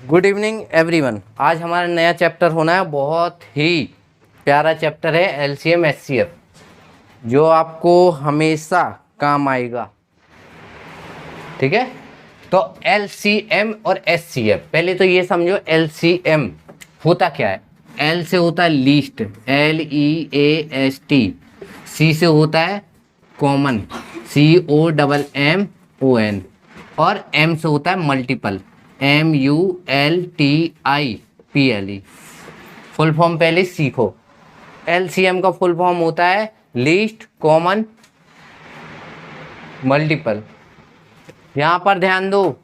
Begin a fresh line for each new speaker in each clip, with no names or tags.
Good evening everyone. आज हमारा नया चैप्टर होना है, बहुत ही प्यारा चैप्टर है एलसीएम एचसीएफ, जो आपको हमेशा काम आएगा। ठीक है, तो एलसीएम और एचसीएफ, पहले तो ये समझो एलसीएम होता क्या है। एल से होता है लीस्ट, LEAST। सी से होता है कॉमन, COMMON। और एम से होता है मल्टीपल, MULTIPLE। फुल फॉर्म पहले सीखो। एलसीएम का फुल फॉर्म होता है लीस्ट कॉमन मल्टीपल। यहां पर ध्यान दो,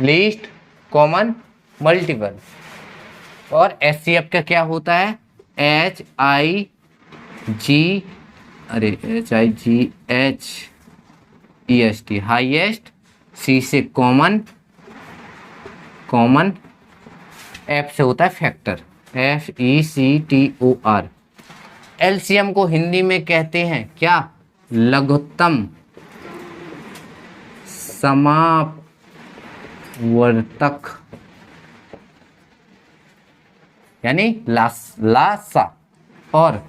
लीस्ट कॉमन मल्टीपल। और एचसीएफ का क्या होता है, HIGHEST, हाईएस्ट। सी से कॉमन, कॉमन। एफ से होता है फैक्टर, FECTOR। एलसीएम को हिंदी में कहते हैं क्या, लघुत्तम समापवर्तक, यानी लासा। और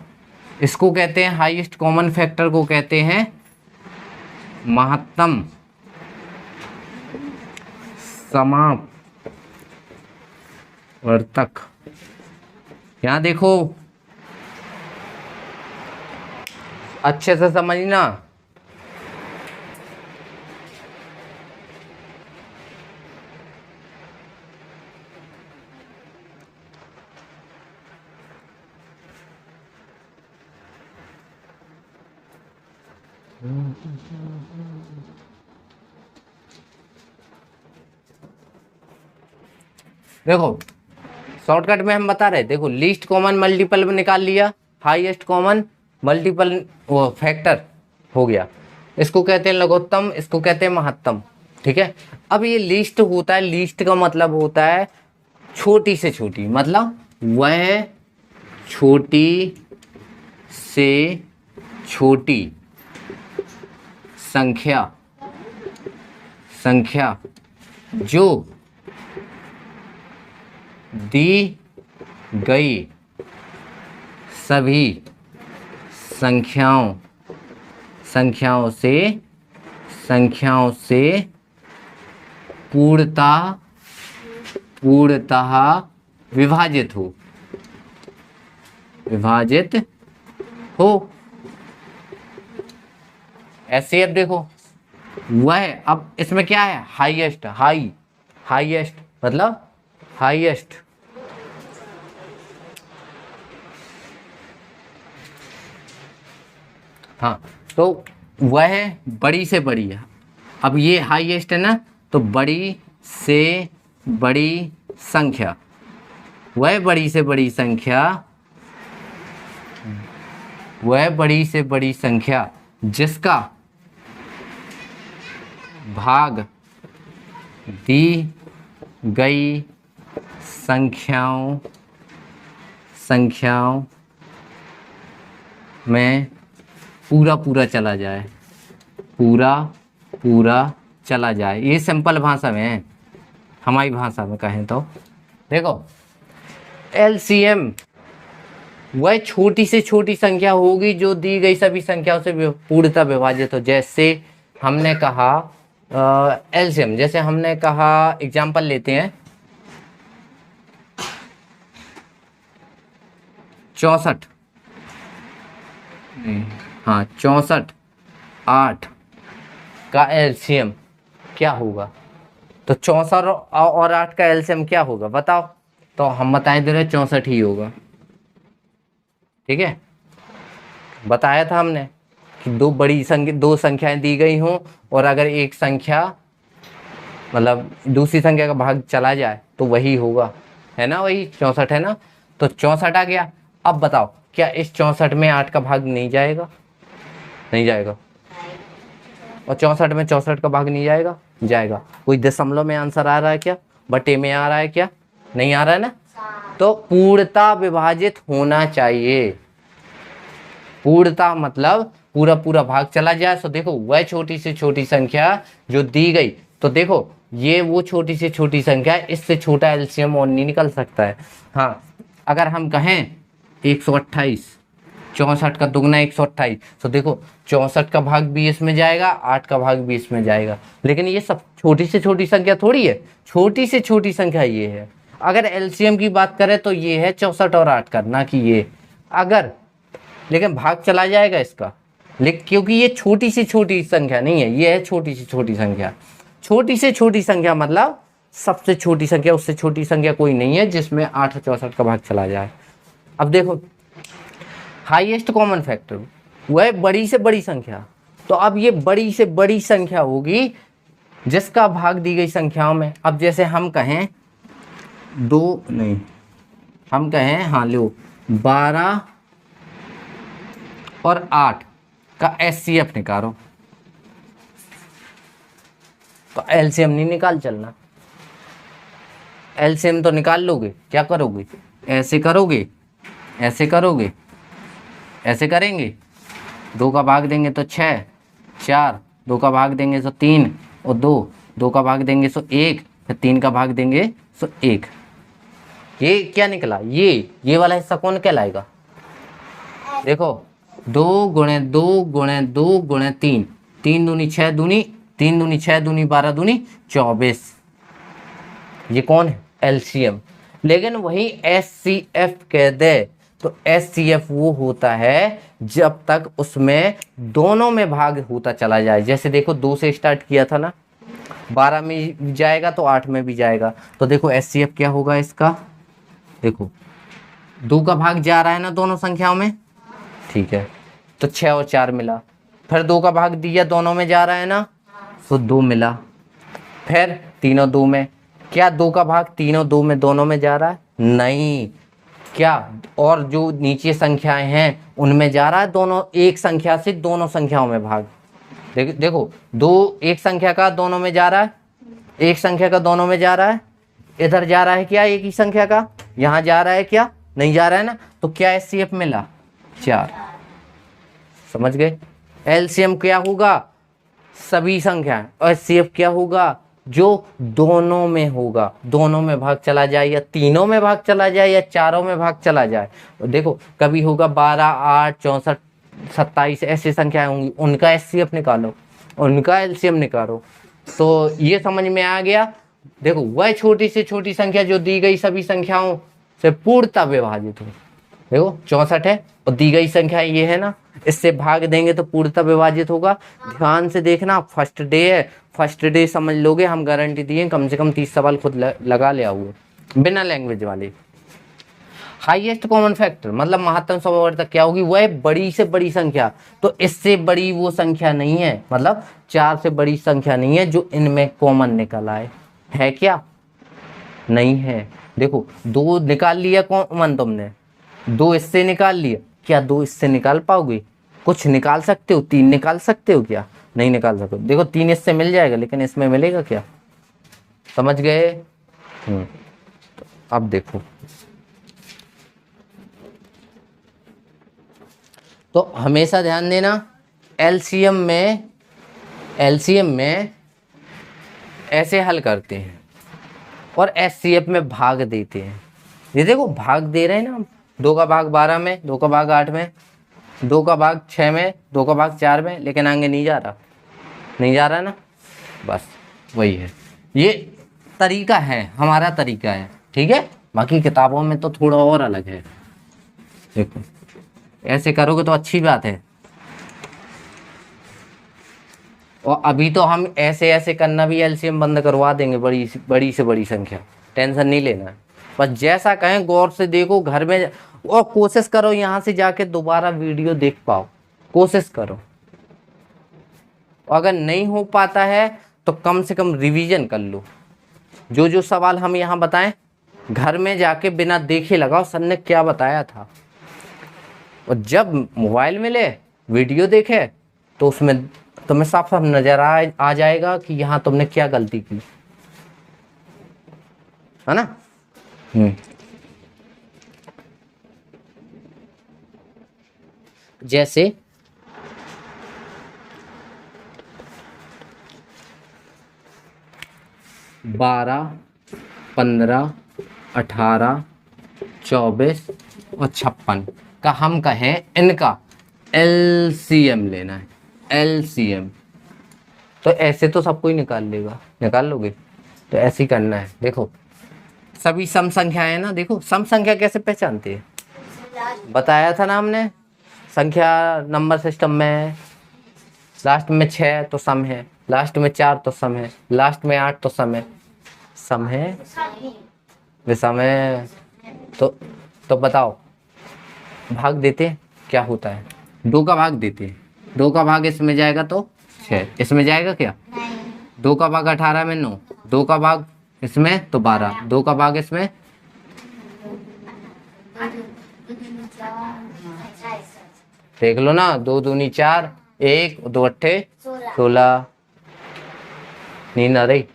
इसको कहते हैं, हाईएस्ट कॉमन फैक्टर को कहते हैं महत्तम समापवर्तक। यहां देखो, अच्छे से समझना। देखो, शॉर्टकट में हम बता रहे, देखो लीस्ट कॉमन मल्टीपल में निकाल लिया, हाईएस्ट कॉमन मल्टीपल वो फैक्टर हो गया। इसको कहते हैं लघुत्तम, इसको कहते हैं महत्तम। ठीक है, अब ये लीस्ट होता है, लीस्ट का मतलब होता है छोटी से छोटी, मतलब वह छोटी से छोटी संख्या जो दी गई सभी संख्याओं से पूर्णतः विभाजित हो। ऐसे अब देखो, वह, अब इसमें क्या है, हाईएस्ट, हाईएस्ट मतलब हाईएस्ट। हाँ, तो वह बड़ी से बड़ी है। अब ये हाईएस्ट है ना, तो बड़ी से बड़ी संख्या, वह बड़ी से बड़ी संख्या जिसका भाग दी गई संख्याओं में पूरा चला जाए। ये सिंपल भाषा में है, हमारी भाषा में कहें तो। देखो, एलसीएम वह छोटी से छोटी संख्या होगी जो दी गई सभी संख्याओं से पूर्णतः विभाजित हो। जैसे हमने कहा एलसीएम, जैसे हमने कहा, एग्जाम्पल लेते हैं 64, हाँ 64 8 का एलसीएम क्या होगा। तो 64 और 8 का एलसीएम क्या होगा बताओ। तो हम बताएं दे रहे 64 ही होगा। ठीक है, बताया था हमने कि दो संख्याएं दी गई हों, और अगर एक संख्या मतलब दूसरी संख्या का भाग चला जाए तो वही होगा, है ना, वही 64 है ना। तो 64 आ गया। अब बताओ, क्या इस 64 में 8 का भाग नहीं जाएगा? नहीं जाएगा। और 64 में 64 का भाग नहीं जाएगा। कोई दशमलव में आंसर आ रहा है क्या, बटे में आ रहा है क्या? नहीं आ रहा है ना। तो पूर्णतः विभाजित होना चाहिए। पूर्णतः मतलब पूरा भाग चला जाए। तो देखो, वह छोटी से छोटी संख्या जो दी गई, तो देखो ये वो छोटी से छोटी संख्या है, इससे छोटा एलसीएम और नहीं निकल सकता है। हाँ, अगर हम कहें 128, 64 का दुगना 128, तो देखो 64 का भाग भी इसमें जाएगा, 8 का भाग भी इसमें जाएगा, लेकिन ये सब छोटी से छोटी संख्या थोड़ी है, छोटी से छोटी संख्या ये है। अगर एलसीएम की बात करें तो ये है 64 और 8 का, ना कि ये। अगर लेकिन भाग चला जाएगा इसका, लेकिन क्योंकि ये छोटी से छोटी संख्या नहीं है, ये है छोटी से छोटी संख्या। छोटी से छोटी संख्या मतलब सबसे छोटी संख्या, उससे छोटी संख्या कोई नहीं है जिसमें 8 और 64 का भाग चला जाए। अब देखो हाईएस्ट कॉमन फैक्टर वह बड़ी से बड़ी संख्या, तो अब ये बड़ी से बड़ी संख्या होगी जिसका भाग दी गई संख्याओं में। अब जैसे हम कहें हम कहें हाँ लो 12 और 8 का एचसीएफ निकालो, तो एलसीएम नहीं निकाल चलना। एलसीएम तो निकाल लोगे, क्या करोगे, ऐसे करोगे, ऐसे करोगे, ऐसे करेंगे, 2 का भाग देंगे तो 6, 4, 2 का भाग देंगे तो 3 और 2 का भाग देंगे तो 1, फिर 3 का भाग देंगे तो 1। ये क्या निकला, ये वाला हिस्सा कौन कहलाएगा? देखो 2 गुणे 2 गुणे 2 गुणे 3, 3 दूनी 6 दूनी, 3 दूनी 6 दूनी 12 दूनी 24, ये कौन है? एलसीएम। लेकिन वही एचसीएफ कह दे तो एचसीएफ वो होता है जब तक उसमें दोनों में भाग होता चला जाए। जैसे देखो 2 से स्टार्ट किया था ना, 12 में जाएगा तो 8 में भी जाएगा, तो देखो एचसीएफ क्या होगा इसका, देखो 2 का भाग जा रहा है ना दोनों संख्याओं में, ठीक है, तो 6 और 4 मिला। फिर 2 का भाग दिया दोनों में जा रहा है ना, तो 2 मिला। फिर 3 और 2 में, क्या 2 का भाग 3 और 2 में दोनों में जा रहा है? नहीं। क्या और जो नीचे संख्याएं हैं उनमें जा रहा है दोनों, एक संख्या से दोनों संख्याओं में भाग। देखो 2 एक संख्या का दोनों में जा रहा है, एक संख्या का दोनों में जा रहा है, इधर जा रहा है क्या एक ही संख्या का, यहाँ जा रहा है क्या, नहीं जा रहा है ना, तो क्या एचसीएफ मिला? 4। समझ गए? एलसीएम क्या होगा? सभी संख्या, और एचसीएफ क्या होगा? जो दोनों में होगा, दोनों में भाग चला जाए, या तीनों में भाग चला जाए, या चारों में भाग चला जाए। देखो कभी होगा 12, 8, 64, 27 ऐसी संख्याएं होंगी, उनका एचसीएफ निकालो, उनका एलसीएम निकालो। तो ये समझ में आ गया। देखो वह छोटी से छोटी संख्या जो दी गई सभी संख्याओं से पूर्णतः विभाजित हो। देखो 64 है और दी गई संख्या ये है ना, इससे भाग देंगे तो पूर्णतः विभाजित होगा। ध्यान से देखना, फर्स्ट डे है, फर्स्ट डे समझ लोगे, हम गारंटी दिए कम से कम 30 सवाल खुद लगा ले आओगे बिना लैंग्वेज वाले। हाईएस्ट कॉमन फैक्टर मतलब महत्तम समवर्तक क्या होगी? वह बड़ी से बड़ी संख्या, तो इससे बड़ी वो संख्या नहीं है, मतलब 4 से बड़ी संख्या नहीं है जो इनमें कॉमन निकल आए। है क्या? नहीं है। देखो 2 निकाल लिया कॉमन तुमने, 2 इससे निकाल लिया, क्या 2 इससे निकाल पाओगे? कुछ निकाल सकते हो? 3 निकाल सकते हो क्या? नहीं निकाल सकते। देखो 3 इससे मिल जाएगा, लेकिन इसमें मिलेगा क्या? समझ गए? तो अब देखो, तो हमेशा ध्यान देना, एलसीएम में ऐसे हल करते हैं और एचसीएफ में भाग देते हैं। ये देखो भाग दे रहे हैं ना हम, 2 का भाग 12 में, 2 का भाग 8 में, 2 का भाग 6 में, 2 का भाग 4 में, लेकिन आगे नहीं जा रहा ना, बस वही है। ये तरीका है, हमारा तरीका है, ठीक है। बाकी किताबों में तो थोड़ा और अलग है। देखो ऐसे करोगे तो अच्छी बात है, और अभी तो हम ऐसे ऐसे करना भी एलसीएम बंद करवा देंगे, बड़ी से बड़ी संख्या, टेंशन नहीं लेना। बस जैसा कहें गौर से देखो घर में, और कोशिश करो यहाँ से जाके दोबारा वीडियो देख पाओ, कोशिश करो। अगर नहीं हो पाता है तो कम से कम रिवीजन कर लो, जो जो सवाल हम यहाँ बताएं घर में जाके बिना देखे लगाओ सर ने क्या बताया था, और जब मोबाइल मिले वीडियो देखे तो उसमें तुम्हें साफ साफ नजर आ जाएगा कि यहाँ तुमने क्या गलती की, है ना। जैसे 12, 15, 18, 24 और 56 का हम कहें इनका एलसीएम लेना है। एलसीएम तो ऐसे तो सबको ही निकाल लेगा, निकाल लोगे? तो ऐसे ही करना है। देखो सभी सम संख्या है ना, देखो सम संख्या कैसे पहचानते हैं, बताया था ना हमने, संख्या नंबर सिस्टम में लास्ट में 6 तो सम है, लास्ट में 4 तो सम है, लास्ट में 8 तो सम है, सम है विषम है। तो बताओ भाग देते क्या होता है, 2 का भाग देते, 2 का भाग इसमें जाएगा तो 6, इसमें जाएगा क्या, 2 का भाग 18 में 9, 2 का भाग इसमें तो 12, 2 का भाग इसमें, देख लो ना, 2 दूनी 4, 1 2 अट्ठे 16। नींद आ रही,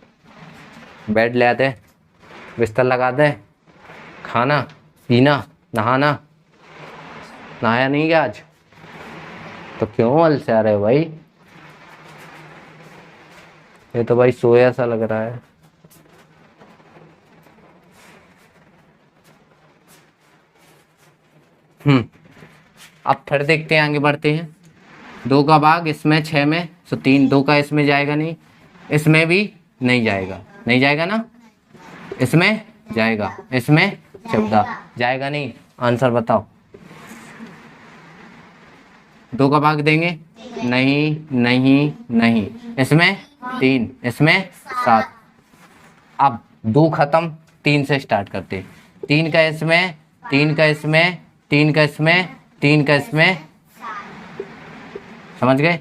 बेड ले आते, बिस्तर लगा दे, खाना पीना नहाना, नहाया नहीं क्या आज? तो क्यों अलसा रहे भाई, ये तो भाई सोया सा लग रहा है। अब फिर देखते हैं, आगे बढ़ते हैं। 2 का भाग इसमें 6 में तो 3, 2 का इसमें जाएगा नहीं, इसमें भी नहीं जाएगा, नहीं जाएगा ना, इसमें जाएगा, इसमें 14 जाएगा नहीं। आंसर बताओ, 2 का भाग देंगे, नहीं नहीं नहीं, इसमें 3, इसमें 7। अब 2 खत्म, 3 से स्टार्ट करते, 3 का इसमें, 3 का इसमें, 3 का इसमें, 3 का इसमें, समझ गए?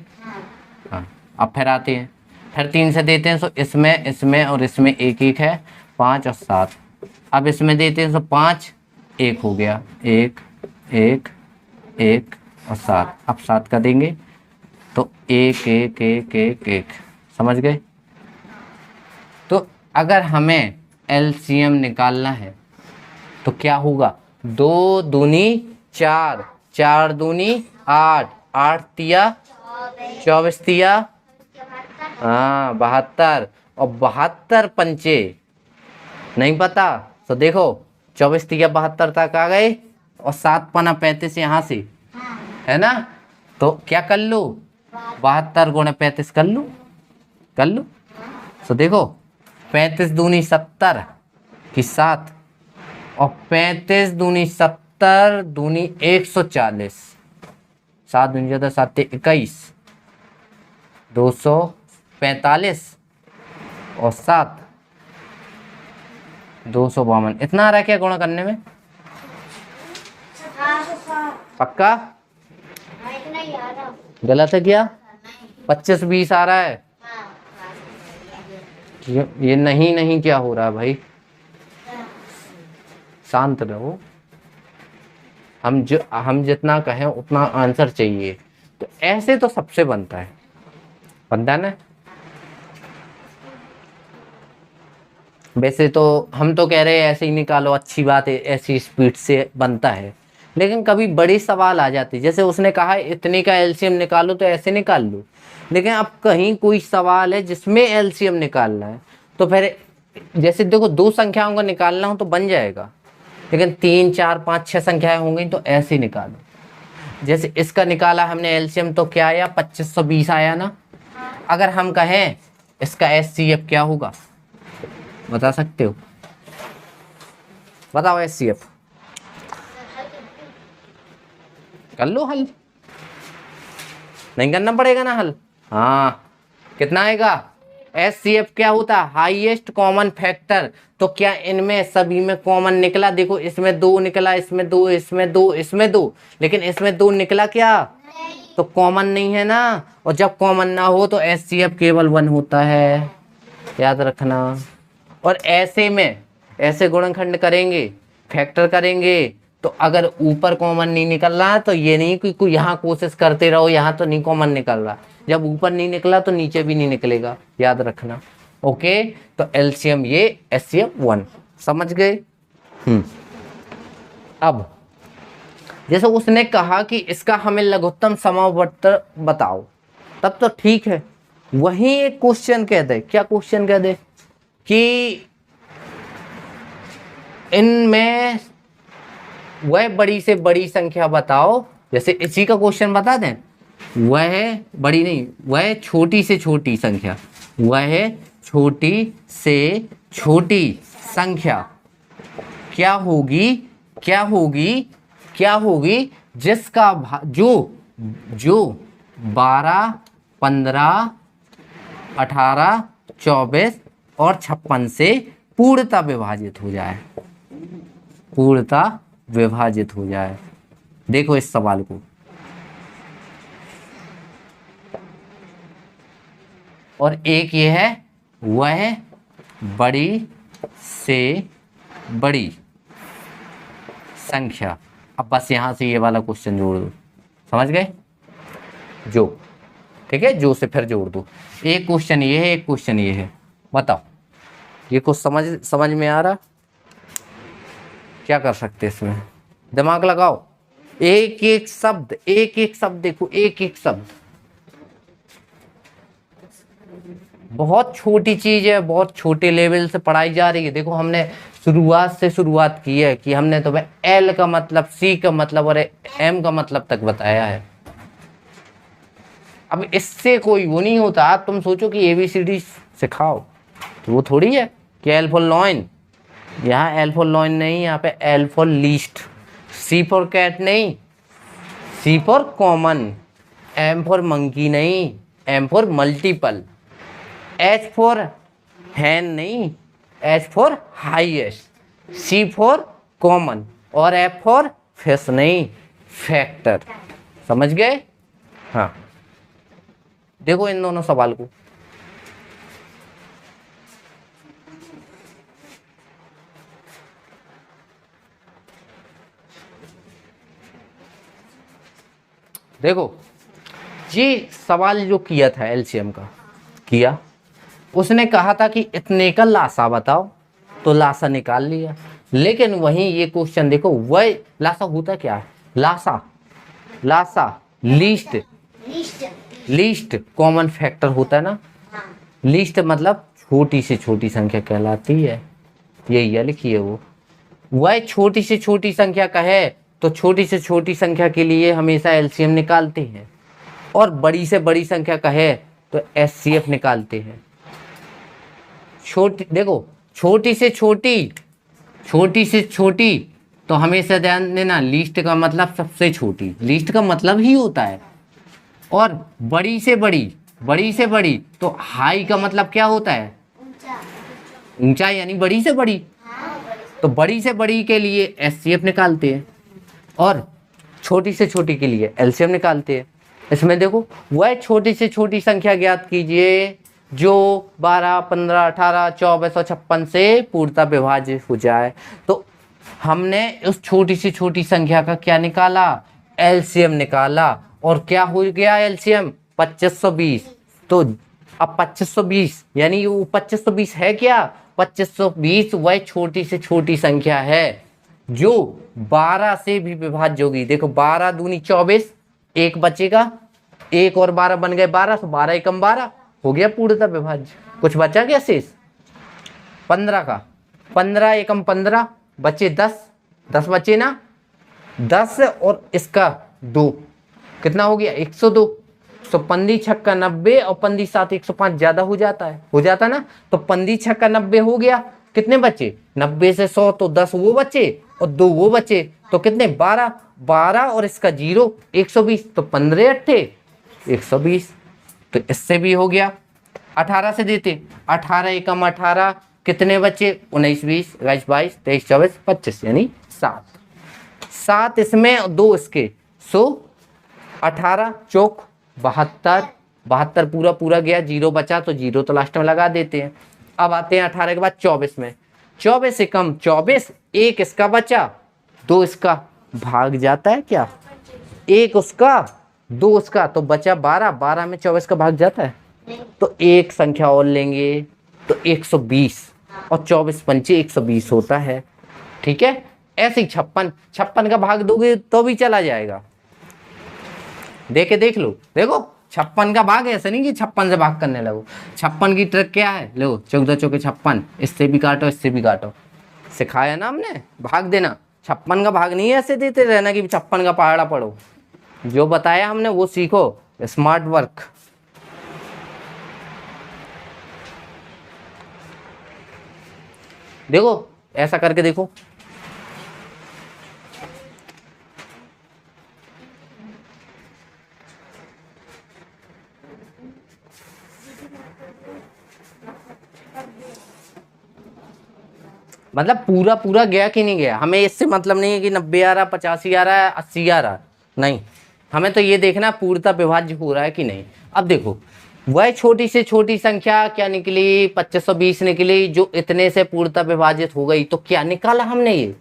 हाँ अब फिर आते हैं, फिर 3 से देते हैं तो इसमें, इसमें और इसमें 1 1 है, 5 और 7। अब इसमें देते हैं तो 5 1 हो गया, 1 1 1 और 7। अब 7 का देंगे तो 1 1 1 1 1, समझ गए? तो अगर हमें एलसीएम निकालना है तो क्या होगा, 2 दूनी 4, 4 दूनी 8, 8 तिया 24 तिया, हाँ 72, और 72 पंचे नहीं पता तो देखो 24 तिया 72 तक आ गए, और 7 पना 35 यहाँ से है ना, तो क्या कर लो, 72 गुणे 35 कर लो, कर लो। तो देखो 35 दूनी 70 की 7, और 35 दूनी 70 दूनी 140, 7 दूनी ज़्यादा 7 21, 245 और 7 252। इतना आ रहा है क्या गुणा करने में, पक्का? गलत है क्या? 25 20 आ रहा है, ये नहीं नहीं क्या हो रहा है भाई, शांत रहो। हम जितना कहें उतना आंसर चाहिए, तो ऐसे तो सबसे बनता है, बनता है ना? वैसे तो हम तो कह रहे हैं ऐसे ही निकालो, अच्छी बात है, ऐसी स्पीड से बनता है, लेकिन कभी बड़े सवाल आ जाते, जैसे उसने कहा इतने का एलसीएम निकालो तो ऐसे निकाल लो, लेकिन अब कहीं कोई सवाल है जिसमें एलसीएम निकालना है, तो फिर जैसे देखो 2 संख्याओं का निकालना हो तो बन जाएगा, लेकिन 3 4 5 6 संख्याएं होंगी तो ऐसे निकालो। जैसे इसका निकाला हमने एलसीएम तो क्या आया, 2520 आया ना। अगर हम कहें इसका एचसीएफ क्या होगा, बता सकते हो? बताओ एचसीएफ, कर लो हल, नहीं करना पड़ेगा ना हल। हाँ कितना आएगा, एचसीएफ क्या होता है, हाईएस्ट कॉमन फैक्टर। तो क्या इनमें सभी में कॉमन निकला, देखो इसमें 2 निकला, इसमें 2, इसमें 2, इसमें 2, लेकिन इसमें 2 निकला क्या, तो कॉमन नहीं है ना, और जब कॉमन ना हो तो एचसीएफ केवल 1 होता है, याद रखना। और ऐसे में ऐसे गुणनखंड करेंगे, फैक्टर करेंगे, तो अगर ऊपर कॉमन नहीं निकल रहा तो ये नहीं कि कोई यहाँ कोशिश करते रहो यहाँ तो नहीं कॉमन निकल रहा, जब ऊपर नहीं निकला तो नीचे भी नहीं निकलेगा, याद रखना। ओके, तो एलसीएम ये एचसीएफ 1, समझ गए? अब जैसे उसने कहा कि इसका हमें लघुत्तम समावर्त बताओ, तब तो ठीक है, वहीं एक क्वेश्चन कह दे, क्या क्वेश्चन कह दे कि इनमें वह बड़ी से बड़ी संख्या बताओ, जैसे इसी का क्वेश्चन बता दें, वह बड़ी नहीं, वह छोटी से छोटी संख्या, वह छोटी से छोटी संख्या क्या होगी, क्या होगी, क्या होगी, जिसका जो 12, 15, 18, 24 और 56 से पूर्णतः विभाजित हो जाए, पूर्णतः विभाजित हो जाए। देखो इस सवाल को, और एक ये है, वह बड़ी से बड़ी संख्या। अब बस यहां से ये वाला क्वेश्चन जोड़ दो, समझ गए, जो, ठीक है, जो से फिर जोड़ दो। एक क्वेश्चन ये है, एक क्वेश्चन ये है, बताओ ये कुछ समझ में आ रहा, क्या कर सकते इसमें, दिमाग लगाओ, एक एक शब्द, एक एक शब्द देखो, एक एक शब्द, बहुत छोटी चीज है, बहुत छोटे लेवल से पढ़ाई जा रही है। देखो हमने शुरुआत से शुरुआत की है कि हमने तुम्हें एल का मतलब, सी का मतलब और एम का मतलब तक बताया है। अब इससे कोई वो नहीं होता, तुम सोचो कि एबीसीडी सिखाओ, तो वो थोड़ी है कि एल फॉर लॉइन, यहाँ एल फॉर लॉइन नहीं, यहाँ पे L for least, C for cat नहीं, C for common, M for monkey नहीं, M for multiple, H for hen नहीं, H for highest, C for common और एफ फॉर फिश नहीं, factor. समझ गए? हाँ, देखो इन दोनों सवाल को, देखो ये सवाल जो किया था एलसीएम का किया, उसने कहा था कि इतने का लासा बताओ, तो लासा निकाल लिया। लेकिन वहीं ये क्वेश्चन देखो, वह लासा होता क्या है, लासा लीस्ट कॉमन फैक्टर होता है ना, लीस्ट मतलब छोटी से छोटी संख्या कहलाती है, यही है लिखिए। वो वह छोटी से छोटी संख्या का है, तो छोटी से छोटी संख्या के लिए हमेशा एलसीएम निकालते हैं, और बड़ी से बड़ी संख्या का है तो एचसीएफ निकालते हैं। छोटी देखो, छोटी से छोटी तो हमेशा ध्यान देना, लीस्ट का मतलब सबसे छोटी, लीस्ट का मतलब ही होता है। और बड़ी से बड़ी तो हाई का मतलब क्या होता है, ऊंचा, यानी बड़ी से बड़ी, तो बड़ी से बड़ी के लिए एचसीएफ निकालते हैं और छोटी से छोटी के लिए एलसीएम निकालते हैं। इसमें देखो, वह छोटी से छोटी संख्या ज्ञात कीजिए जो 12, 15, 18, 24 और 56 से पूर्णतः विभाजित हो जाए। तो हमने उस छोटी से छोटी संख्या का क्या निकाला, एलसीएम निकाला, और क्या हो गया एलसीएम, 2520। तो अब 2520 यानी वो 2520 है क्या, 2520 वह छोटी से छोटी संख्या है जो 12 से भी विभाज्य होगी। देखो 12 दूनी 24, एक बचेगा, एक और 12 बन गए 12, तो 12 एकम 12 हो गया पूर्णतः विभाज्य। कुछ बचा क्या शेष, 15 का, 15 एकम 15 बचे 10 बचे ना, 10 और इसका 2 कितना हो गया, 102। तो पंदी छक्का 90 और पंदी 7 105 ज्यादा हो जाता है, हो जाता ना, तो पंदी छक्का 90 हो गया, कितने बचे, 90 से 100 तो 10 वो बचे और 2 वो बचे, तो कितने, 12 और इसका 0 120, तो 15 अट्ठे 120। तो इससे भी हो गया। 18 से देते, 18 एकम 18 कितने बचे, 19 20 22 22 23 24 25 यानी 7 इसमें और 2 इसके, सो 18 चौक 72 पूरा गया, 0 बचा तो 0 तो लास्ट में लगा देते हैं। अब आते हैं 18 के बाद 24 में, 24 से कम 24, एक इसका बचा, 2 इसका भाग जाता है क्या, एक उसका 2 उसका, तो बचा 12 में 24 का भाग जाता है, तो एक संख्या और लेंगे तो 120, और 24 पंचे 120 होता है। ठीक है, ऐसे ही 56 का भाग दोगे तो भी चला जाएगा। देख लो, देखो 56 का भाग ऐसे नहीं कि 56 से भाग करने लगो। 56 की ट्रिक क्या है, लो 14 चौके 56, इससे भी काटो इससे भी काटो, सिखाया ना हमने भाग देना। 56 का भाग नहीं ऐसे देते रहना कि 56 का पहाड़ा पढ़ो, जो बताया हमने वो सीखो, स्मार्ट वर्क। देखो ऐसा करके देखो, मतलब पूरा पूरा गया कि नहीं गया, हमें इससे मतलब नहीं है कि 90 आ रहा, 85 आ रहा है, 80 आ रहा, नहीं, हमें तो ये देखना पूर्णतः विभाज्य हो रहा है कि नहीं। अब देखो वह छोटी से छोटी संख्या क्या निकली, 2520 निकली, जो इतने से पूर्णतः विभाजित हो गई, तो क्या निकाला हमने, ये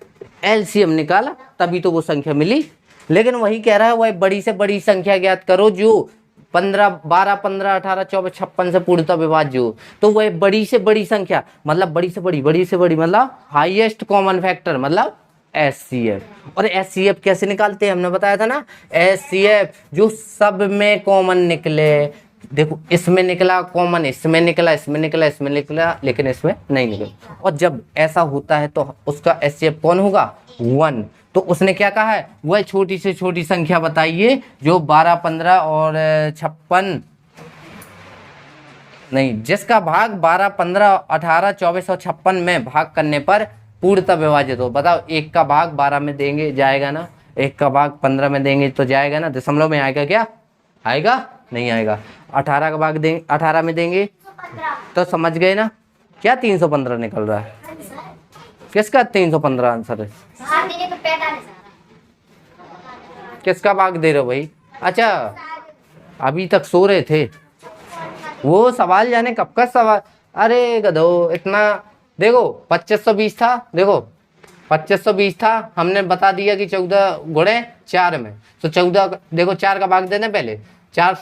एलसीएम निकाला, तभी तो वो संख्या मिली। लेकिन वही कह रहा है वह बड़ी से बड़ी संख्या ज्ञात करो जो 15 12 15 18 24 56 से पूर्णतः विभाज्य हो। तो वह बड़ी से बड़ी संख्या मतलब बड़ी से बड़ी मतलब हाईएस्ट कॉमन फैक्टर मतलब एचसीएफ। और एचसीएफ कैसे निकालते हैं, हमने बताया था ना, एचसीएफ जो सब में कॉमन निकले। देखो इसमें निकला कॉमन, इसमें निकला, इसमें निकला, इसमें निकला, लेकिन इसमें नहीं निकला। और जब ऐसा होता है तो उसका एचसीएफ कौन होगा, 1। तो उसने क्या कहा है, वह छोटी से छोटी संख्या बताइए जो 12 15 और 56 नहीं, जिसका भाग 12 15 18 24 और 56 में भाग करने पर पूर्णतः विभाजित हो। बताओ, एक का भाग 12 में देंगे जाएगा ना, एक का भाग 15 में देंगे तो जाएगा ना, दशमलव में आएगा क्या, आएगा नहीं आएगा। 18 का भाग देंगे 18 में देंगे तो समझ गए ना, क्या 315 निकल रहा है, किसका 315 आंसर है, किसका भाग दे रहे हो भाई। अच्छा अभी तक सो रहे थे, वो सवाल जाने कब का सवाल, अरे गधो इतना। देखो 2520 था, देखो 2520 था, हमने बता दिया कि 14 गुणे 4 में, तो 14 देखो 4 का भाग देने पहले, 4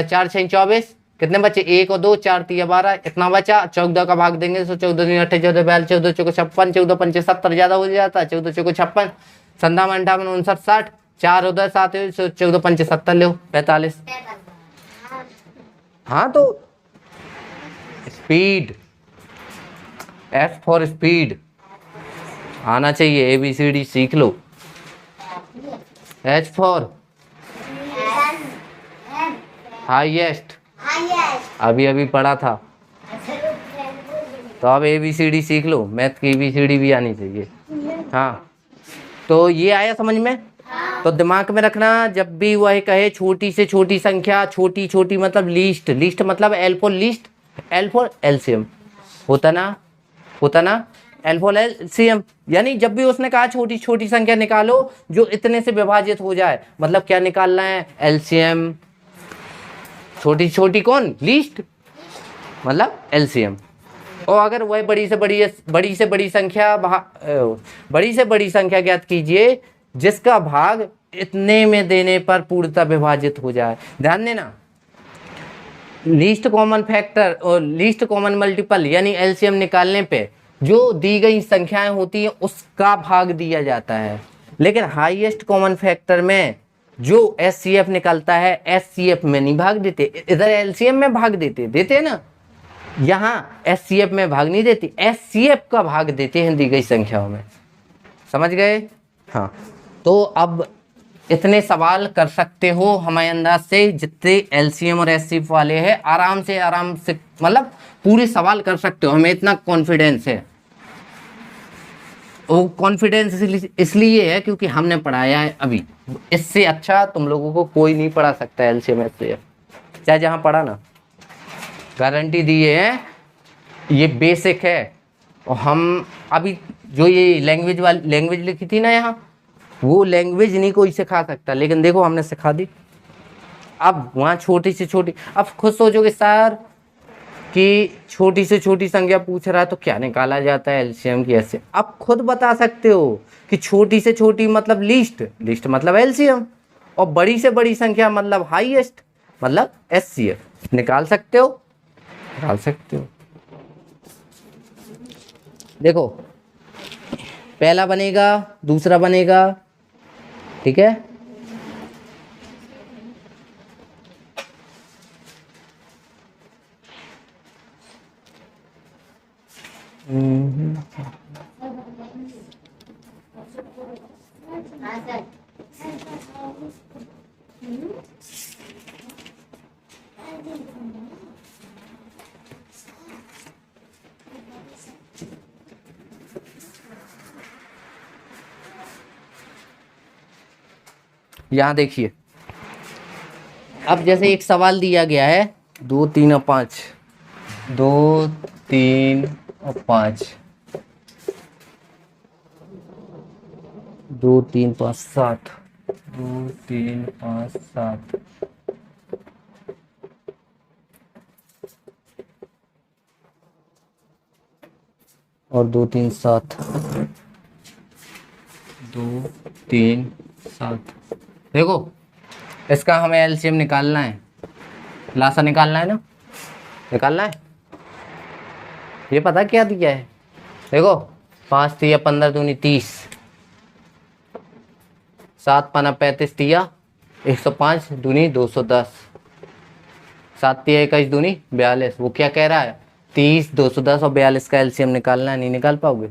4 6 24, कितने बचे, 1 और 2, 4 3 12, इतना बचा। 14 का भाग देंगे तो 14 3 28 14 42 14 चौको 56, 14 5 70 ज्यादा हो जाता, 14 चौको 56, 57 58 59 60, 4 उधर 7 14 5 70 लो 45। हाँ तो स्पीड, एस फॉर स्पीड आना चाहिए, ABCD सीख लो। H फॉर हाईएस्ट, अभी अभी पढ़ा था, तो अब ABCD सीख लो, मैथ की ABCD भी आनी चाहिए। हाँ तो ये आया समझ में, तो दिमाग में रखना, जब भी वह कहे छोटी से छोटी संख्या, छोटी छोटी मतलब लीस्ट, लीस्ट मतलब L for least, L for LCM होता ना, होता ना, एल फॉर एलसीएम। यानी जब भी उसने कहा छोटी छोटी संख्या निकालो जो इतने से विभाजित हो जाए, मतलब क्या निकालना है, एलसीएम। छोटी छोटी कौन, लीस्ट मतलब एलसीएम। और अगर वह बड़ी से बड़ी संख्या बड़ी से बड़ी संख्या ज्ञात कीजिए जिसका भाग इतने में देने पर पूर्णतः विभाजित हो जाए। ध्यान देना, लीस्ट कॉमन फैक्टर और लीस्ट कॉमन मल्टीपल यानी एलसीएम निकालने पे जो दी गई संख्याएं होती हैं उसका भाग दिया जाता है, लेकिन हाईएस्ट कॉमन फैक्टर में जो एचसीएफ निकलता है एचसीएफ में नहीं भाग देते, इधर एलसीएम में भाग देते हैं ना, यहाँ एचसीएफ में भाग नहीं देती, एचसीएफ का भाग देते हैं दी गई संख्याओं में। समझ गए। हाँ तो अब इतने सवाल कर सकते हो हमारे अंदाज से, जितने एलसीएम और एचसीएफ वाले हैं आराम से मतलब पूरे सवाल कर सकते हो, हमें इतना कॉन्फिडेंस है। वो कॉन्फिडेंस इसलिए है क्योंकि हमने पढ़ाया है अभी, इससे अच्छा तुम लोगों को कोई नहीं पढ़ा सकता एलसीएम एचसीएफ, चाहे जहाँ पढ़ा ना, गारंटी दी है, ये बेसिक है। और हम अभी जो ये लैंग्वेज लिखी थी ना यहाँ, वो लैंग्वेज नहीं कोई सिखा सकता, लेकिन देखो हमने सिखा दी। अब वहाँ छोटी से छोटी, अब खुद सोचोगे सर कि छोटी से छोटी संख्या पूछ रहा है तो क्या निकाला जाता है एलसीएम की, ऐसे आप खुद बता सकते हो कि छोटी से छोटी मतलब लीस्ट मतलब एलसीएम, और बड़ी से बड़ी संख्या मतलब हाईएस्ट मतलब एचसीएफ। निकाल सकते हो। देखो पहला बनेगा, दूसरा बनेगा, ठीक है, यहाँ देखिए, अब जैसे एक सवाल दिया गया है 2 3 और 5, 2 3 और 5, 2 3 5 7, 2 3 5 7, और 2 3 7, 2 3 7। देखो, इसका हमें एलसीएम निकालना है, लासा निकालना है ना, निकालना है। ये पता क्या दिया है, देखो 5 तिया 15 दूनी 30, 7 पना 35 तिया 105 दूनी 210, 7 तिया 21 दूनी 42। वो क्या कह रहा है, 30 210 और 42 का एलसीएम निकालना है। नहीं निकाल पाओगे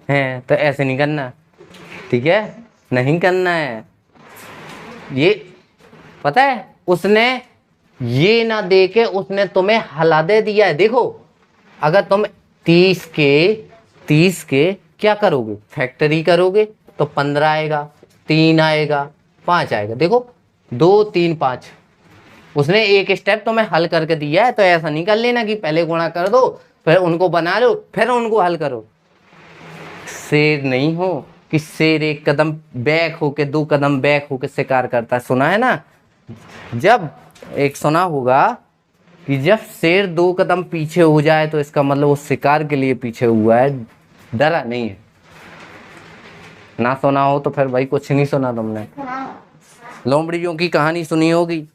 हैं तो ऐसे नहीं करना, ठीक है, नहीं करना है। ये पता है, उसने ये ना दे के उसने तुम्हें हला दे दिया है। देखो, अगर तुम 30 के क्या करोगे, फैक्टरी करोगे तो 15 आएगा, 3 आएगा, 5 आएगा। देखो 2 3 5, उसने एक स्टेप तुम्हें हल करके दिया है। तो ऐसा नहीं कर लेना कि पहले गुणा कर दो फिर उनको बना लो फिर उनको हल करो। शेर नहीं हो कि शेर एक कदम बैक होके 2 कदम बैक होके शिकार करता है, सुना है ना। जब एक सुना होगा कि जब शेर 2 कदम पीछे हो जाए तो इसका मतलब वो शिकार के लिए पीछे हुआ है, डरा नहीं है। ना सुना हो तो फिर भाई कुछ नहीं सुना तुमने। लोमड़ियों की कहानी सुनी होगी।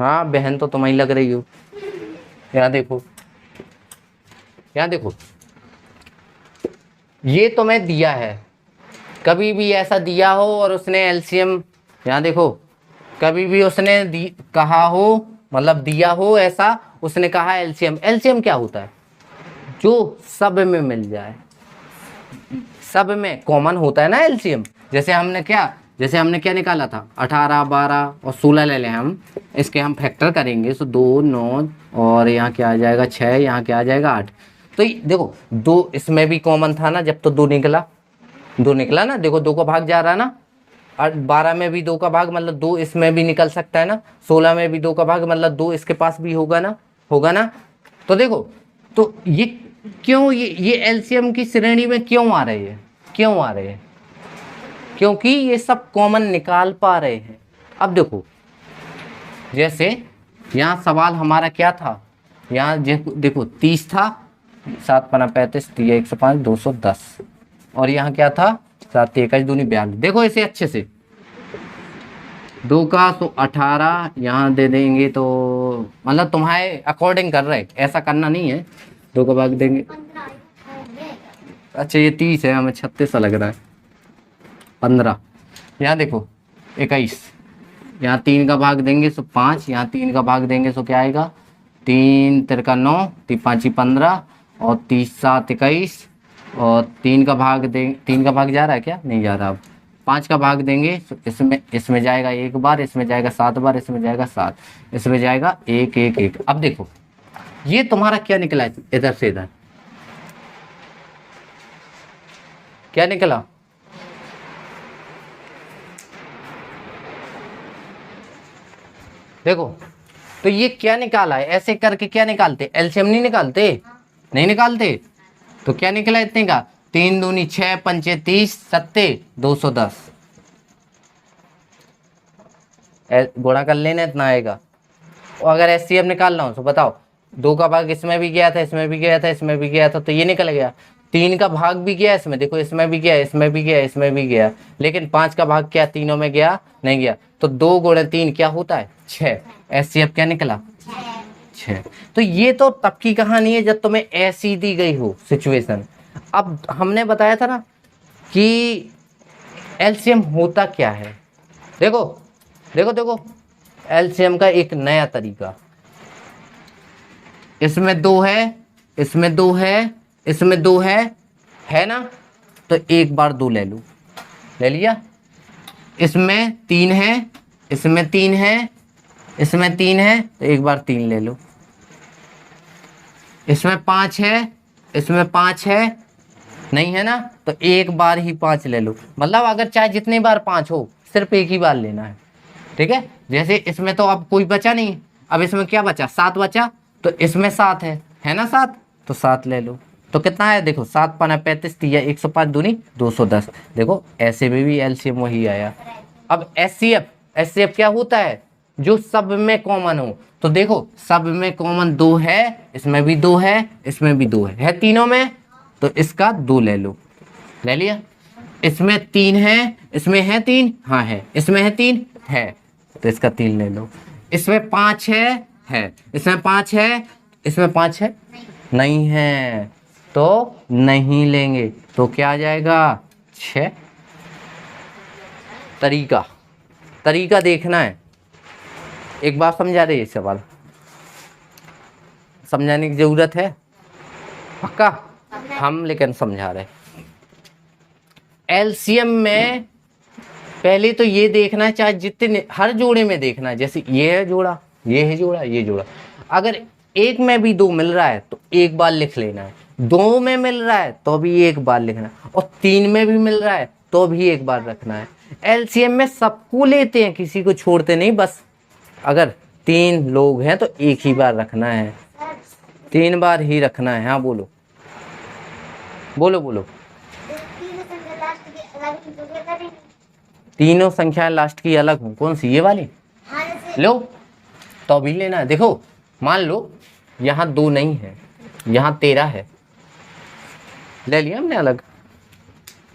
हाँ, बहन तो तुम्हारी लग रही हो। यहाँ देखो, यहाँ देखो, ये तुम्हें दिया है, कभी भी ऐसा दिया हो और उसने एलसीएम, यहाँ देखो, कभी भी उसने कहा हो, मतलब दिया हो ऐसा, उसने कहा एलसीएम। एलसीएम क्या होता है, जो सब में मिल जाए, सब में कॉमन होता है ना एलसीएम। जैसे हमने क्या निकाला था, 18 12 और 16 ले लें हम, इसके हम फैक्टर करेंगे तो 2 9 और यहाँ क्या आ जाएगा 6, यहाँ क्या आ जाएगा 8। तो देखो 2 इसमें भी कॉमन था ना, जब तो 2 निकला ना। देखो 2 का भाग जा रहा ना, और 12 में भी 2 का भाग मतलब 2 इसमें भी निकल सकता है ना, 16 में भी 2 का भाग मतलब 2 इसके पास भी होगा ना। तो देखो, तो ये क्यों, ये एलसीएम की श्रेणी में क्यों आ रहे हैं, क्योंकि ये सब कॉमन निकाल पा रहे हैं। अब देखो, जैसे यहाँ सवाल हमारा क्या था, यहाँ देखो 30 था, 7 पना 35 तिया 105 210, और यहाँ क्या था 7 21 दूनी 42। देखो इसे अच्छे से, 2 का तो 18 यहाँ दे देंगे, तो मतलब तुम्हारे अकॉर्डिंग कर रहे, ऐसा करना नहीं है। 2 का भाग देंगे, अच्छा ये 30 है, हमें 36 सा लग रहा है, 15। यहाँ देखो 21, यहाँ 3 का भाग देंगे तो 5, यहाँ 3 का भाग देंगे तो क्या आएगा, 3 तिरका 9, 5 15, और 30 7 21, और 3 का भाग जा रहा है क्या, नहीं जा रहा। अब 5 का भाग देंगे तो इसमें जाएगा 1 बार, इसमें जाएगा 7 बार, इसमें जाएगा 7, इसमें जाएगा 1 1 1। अब देखो ये तुम्हारा क्या निकला है, इधर से इधर क्या निकला, देखो तो ये क्या निकाला है, ऐसे करके क्या निकालते, एलसीएम नहीं निकालते, तो क्या निकला इतने का, 3 दूनी 6 पंचे 30 सत्ते 210, गुणा कर लेना इतना आएगा। और अगर एचसीएफ निकालना हो तो बताओ, 2 का भाग इसमें भी गया था, इसमें भी गया था, इसमें भी गया था, तो ये निकल गया। 3 का भाग भी गया इसमें, देखो इसमें भी गया, इसमें भी गया, इसमें भी गया, लेकिन 5 का भाग क्या तीनों में गया, नहीं गया। तो 2 गुणे 3 क्या होता है 6, एचसीएफ क्या निकला 6। तो ये तो तब की कहानी है जब तुम्हें ऐसी दी गई हो सिचुएशन। अब हमने बताया था ना कि एलसीएम होता क्या है, देखो देखो देखो, एलसीएम का एक नया तरीका, इसमें 2 है, इसमें 2 है, इसमें 2 है ना, तो एक बार 2 ले लो, ले लिया। इसमें 3 है, इसमें 3 है, इसमें 3 है, तो एक बार 3 ले लो। इसमें 5 है, इसमें 5 है, नहीं है ना, तो एक बार ही 5 ले लो। मतलब अगर चाहे जितने बार 5 हो, सिर्फ एक ही बार लेना है, ठीक है। जैसे इसमें तो अब कोई बचा नहीं, अब इसमें क्या बचा, 7 बचा, तो इसमें 7 है ना 7, तो 7 ले लो। तो कितना है देखो, 7 पाना 35, तिया 105 दूनी 210। देखो ऐसे में भी एलसीएम वही आया। अब एचसीएफ क्या होता है, जो सब में कॉमन हो। तो देखो सब में कॉमन 2 है, इसमें भी 2 है, इसमें भी 2 है तीनों में, तो इसका 2 ले लो, ले लिया। इसमें 3 है, इसमें है 3, हाँ है, इसमें है 3 है, तो इसका 3 ले लो। इसमें 5 है, इसमें 5 है, इसमें 5 है, नहीं है, तो नहीं लेंगे। तो क्या आ जाएगा 6। तरीका देखना है। एक बार समझा दे, ये सवाल समझाने की जरूरत है पक्का, हम लेकिन समझा रहे। एलसीएम में पहले तो ये देखना है, चाहे जितने हर जोड़े में देखना है, जैसे ये है जोड़ा, ये है जोड़ा, ये जोड़ा। अगर एक में भी 2 मिल रहा है तो एक बार लिख लेना है, 2 में मिल रहा है तो भी एक बार लिखना है, और 3 में भी मिल रहा है तो भी एक बार रखना है। एलसीएम में सबको लेते हैं, किसी को छोड़ते नहीं। बस अगर 3 लोग हैं तो एक ही बार रखना है, 3 बार ही रखना है। हाँ बोलो बोलो बोलो। तीनों संख्याएं लास्ट की अलग हो, कौन सी, ये वाली लो, तो भी लेना है। देखो मान लो यहाँ 2 नहीं है, यहाँ 13 है, ले लिया हमने अलग।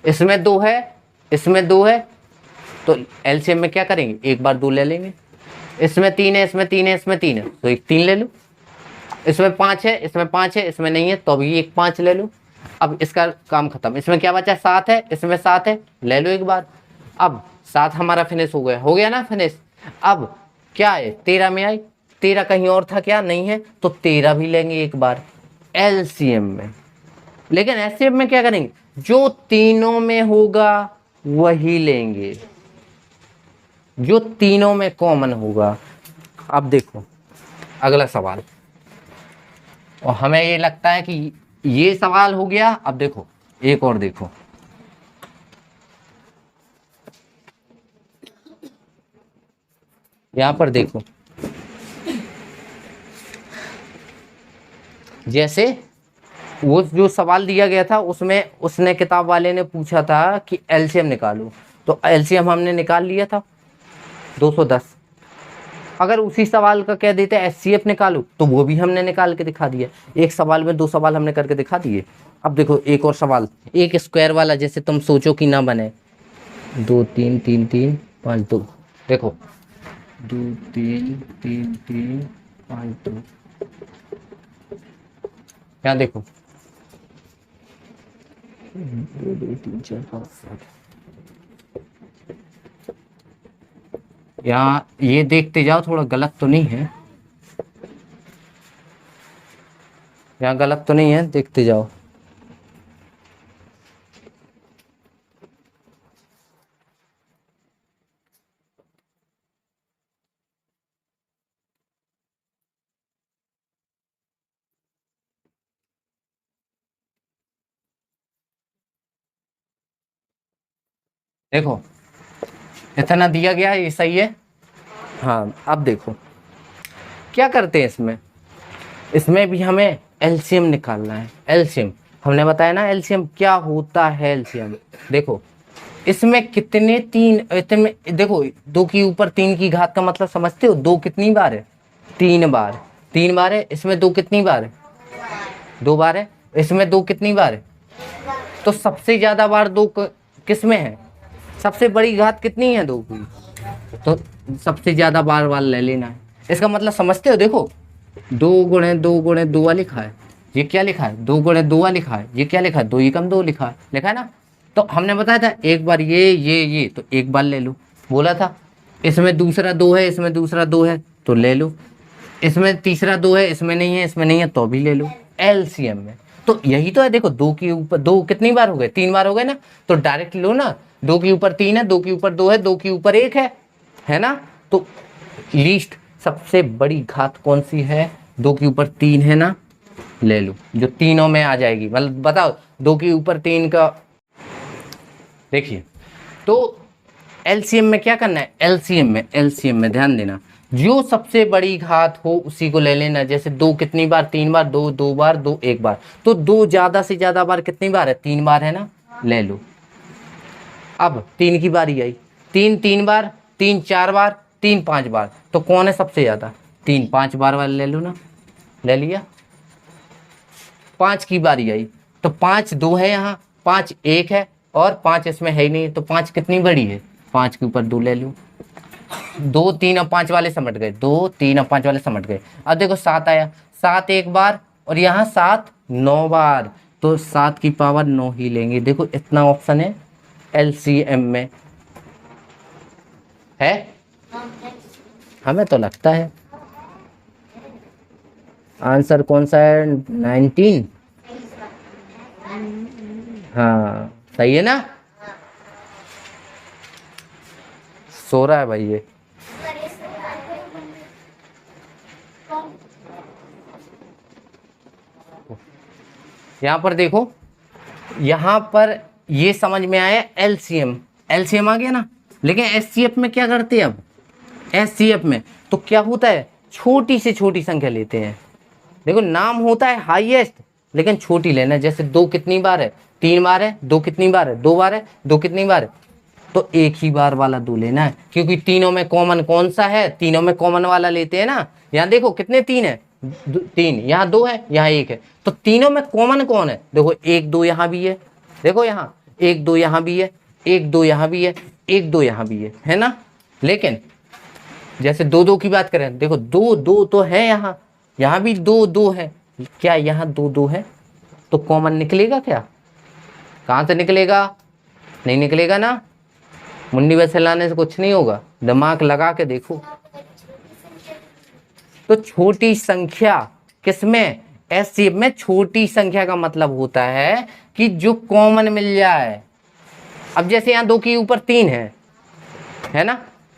इसमें 2 है, इसमें 2 है, तो एलसीएम में क्या करेंगे, एक बार 2 ले लेंगे। इसमें 3 है, इसमें 3 है, इसमें 3 है, तो एक 3 ले लो। इसमें 5 है, इसमें 5 है, इसमें नहीं है, तो भी एक 5 ले लो। अब इसका काम खत्म। इसमें क्या बचा, 7 है, इसमें 7 है, ले लो एक बार। अब 7 हमारा फिनिश हो गया ना फिनिश। अब क्या है, 13 में आई, 13 कहीं और था क्या, नहीं है, तो 13 भी लेंगे एक बार एलसीएम में। लेकिन एचसीएफ में क्या करेंगे, जो तीनों में होगा वही लेंगे, जो तीनों में कॉमन होगा। अब देखो अगला सवाल, और हमें ये लगता है कि ये सवाल हो गया। अब देखो एक और देखो, यहां पर देखो, जैसे वो जो सवाल दिया गया था उसमें उसने किताब वाले ने पूछा था कि एलसीएम निकालो, तो एलसीएम हमने निकाल लिया था 210। अगर उसी सवाल का कह देते एचसीएफ निकालो, तो वो भी हमने निकाल के दिखा दिया। एक सवाल में 2 सवाल हमने करके दिखा दिए। अब देखो एक और सवाल, एक स्क्वायर वाला, जैसे तुम सोचो कि ना बने, 2 3 3 3 5 2, देखो 2 3 3 3 5 2, यहाँ देखो 2 2 3 4 5 7, यहाँ ये देखते जाओ थोड़ा गलत तो नहीं है, यहाँ गलत तो नहीं है, देखते जाओ। देखो इतना दिया गया है, ये सही है। हाँ अब देखो क्या करते हैं, इसमें भी हमें एलसीएम निकालना है। एलसीएम हमने बताया ना, एलसीएम क्या होता है। एलसीएम देखो इसमें कितने 3, इतने देखो 2 के ऊपर 3 की घात का मतलब समझते हो, 2 कितनी बार है, 3 बार, 3 बार है। इसमें 2 कितनी बार है, 2 बार है। इसमें 2 कितनी बार है, तो सबसे ज्यादा बार 2 किस में है, सबसे बड़ी घात कितनी है 2 की, तो सबसे ज्यादा बार ले लेना है। इसका मतलब समझते हो, देखो 2 गुणे 2 गुणे 2 लिखा है, ये क्या लिखा है, 2 गुणे 2 लिखा है, ये क्या लिखा है, 2 एकम 2 लिखा है ना। तो हमने बताया था एक बार ये तो एक बार ले लो, बोला था। इसमें दूसरा 2 है, इसमें दूसरा 2 है, तो ले लो। इसमें तीसरा 2 है, इसमें नहीं है, इसमें नहीं है, तो भी ले लो एलसीएम में। तो यही तो है, देखो 2 के ऊपर 2 कितनी बार हो गए, 3 बार हो गए ना, तो डायरेक्ट लो ना, 2 के ऊपर 3 है, 2 के ऊपर 2 है, 2 के ऊपर 1 है ना। तो लीस्ट सबसे बड़ी घात कौन सी है, 2 के ऊपर 3 है ना, ले लो, जो तीनों में आ जाएगी। मतलब बताओ 2 के ऊपर 3 का, देखिए तो एलसीएम में क्या करना है, एलसीएम में ध्यान देना, जो सबसे बड़ी घात हो उसी को ले लेना। जैसे 2 कितनी बार, 3 बार, 2 2 बार, 2 1 बार, तो 2 ज्यादा से ज्यादा बार कितनी बार है, 3 बार है ना, ले लो। अब 3 की बारी आई, 3 3 बार, 3 4 बार, 3 5 बार, तो कौन है सबसे ज्यादा, 3 5 बार वाले ले लो ना, ले लिया। 5 की बारी आई, तो 5 2 है यहाँ, 5 1 है, और 5 इसमें है ही नहीं, तो 5 कितनी बड़ी है, 5 के ऊपर 2 ले लूँ। 2 3 और 5 वाले समझ गए, 2 3 और 5 वाले समझ गए। अब देखो 7 आया, 7 1 बार, और यहाँ 7 9 बार, तो 7 की पावर 9 ही लेंगे। देखो इतना ऑप्शन है एलसीएम में है, हमें तो लगता है। आंसर कौन सा है, 19। हाँ सही है ना, सो रहा है भाई ये। यहाँ पर देखो, यहाँ पर ये समझ में आया, एलसीएम आ गया ना। लेकिन एचसीएफ में क्या करते हैं, अब एचसीएफ में तो क्या होता है, छोटी से छोटी संख्या लेते हैं। देखो नाम होता है हाईएस्ट, लेकिन छोटी लेना है। जैसे 2 कितनी बार है, 3 बार है, 2 कितनी बार है, 2 बार है, 2 कितनी बार है, तो एक ही बार वाला 2 लेना है, क्योंकि तीनों में कॉमन कौन सा है, तीनों में कॉमन वाला लेते हैं ना। यहाँ देखो कितने 3 है, 3, यहाँ 2 है, यहाँ 1 है, तो तीनों में कॉमन कौन है, देखो 1 2 यहाँ भी है, देखो यहाँ 1 2 यहाँ भी है, 1 2 यहाँ भी है, 1 2 यहाँ भी है ना। लेकिन जैसे 2 2 की बात करें, देखो 2 2 तो है, यहाँ भी 2 2 है, क्या यहाँ 2 2 है, तो कॉमन निकलेगा क्या, कहाँ से निकलेगा, नहीं निकलेगा ना। मुन्नी वैसे लाने से कुछ नहीं होगा, दिमाग लगा के देखो। तो छोटी संख्या किसमें, एचसीएफ में छोटी संख्या का मतलब होता है कि जो कॉमन मिल जाए। अब जैसे यहाँ 2 के ऊपर 3 है ना,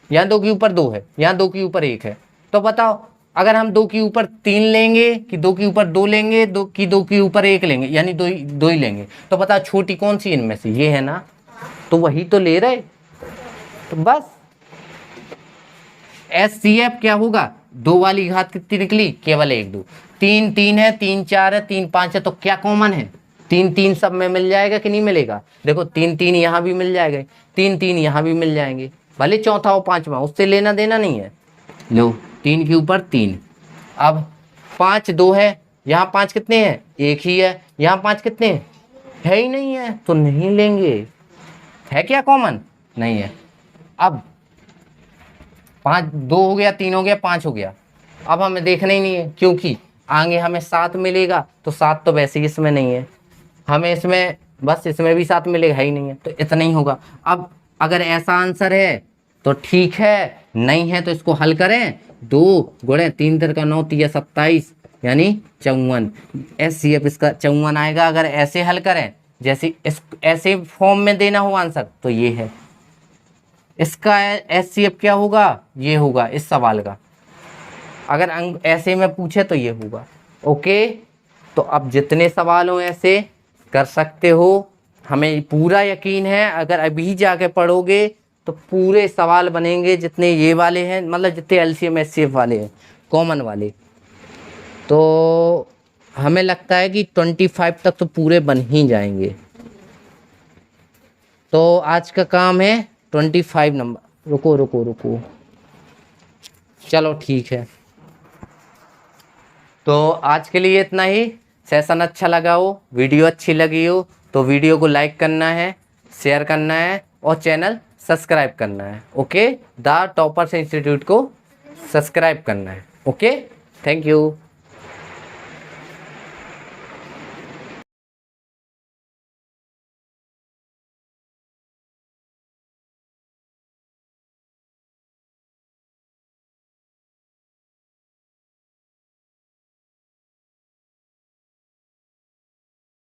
यहाँ 2 के ऊपर 2 है, यहाँ 2 के ऊपर 1 है, तो बताओ अगर हम 2 के ऊपर 3 लेंगे कि 2 के ऊपर 2 लेंगे, 2 के ऊपर 1 लेंगे, यानी 2 ही लेंगे, तो बताओ छोटी कौन सी इनमें से, ये है ना, तो वही तो ले रहे। तो बस एचसीएफ क्या होगा, 2 वाली घात कितनी निकली, केवल 1 2, 3 3 है, 3 4 है, 3 5 है, तो क्या कॉमन है, 3 3 सब में मिल जाएगा कि नहीं मिलेगा। देखो 3 3 यहाँ भी मिल जाएगा, 3 3 यहाँ भी मिल जाएंगे, भले चौथा हो पांचवा, उससे लेना देना नहीं है। लो 3 के ऊपर 3, अब 5 2 है, यहाँ 5 कितने हैं, 1 ही है, यहाँ 5 कितने हैं, है ही नहीं है, तो नहीं लेंगे। है क्या कॉमन, नहीं है। अब 5 2 हो गया, 3 हो गया, 5 हो गया, अब हमें देखना ही नहीं है, क्योंकि आगे हमें 7 मिलेगा, तो 7 तो वैसे ही इसमें नहीं है, हमें इसमें बस इसमें भी 7 मिलेगा, ही नहीं है, तो इतना ही होगा। अब अगर ऐसा आंसर है तो ठीक है, नहीं है तो इसको हल करें, 2 गुणे 3 3 का 9 3 27, यानी 54। एचसीएफ इसका 54 आएगा। अगर ऐसे हल करें, जैसे इस ऐसे फॉर्म में देना हो आंसर, तो ये है इसका एचसीएफ क्या होगा, ये होगा इस सवाल का। अगर ऐसे में पूछे तो ये होगा। ओके, तो अब जितने सवाल हो ऐसे कर सकते हो, हमें पूरा यकीन है अगर अभी जाके पढ़ोगे तो पूरे सवाल बनेंगे, जितने ये वाले हैं, मतलब जितने एलसीएम एचसीएफ वाले हैं कॉमन वाले, तो हमें लगता है कि 25 तक तो पूरे बन ही जाएंगे। तो आज का काम है 25 नंबर। रुको, चलो ठीक है, तो आज के लिए इतना ही। सेशन अच्छा लगा हो, वीडियो अच्छी लगी हो, तो वीडियो को लाइक करना है, शेयर करना है, और चैनल सब्सक्राइब करना है। ओके, द टॉपर्स इंस्टीट्यूट को सब्सक्राइब करना है। Okay, thank you.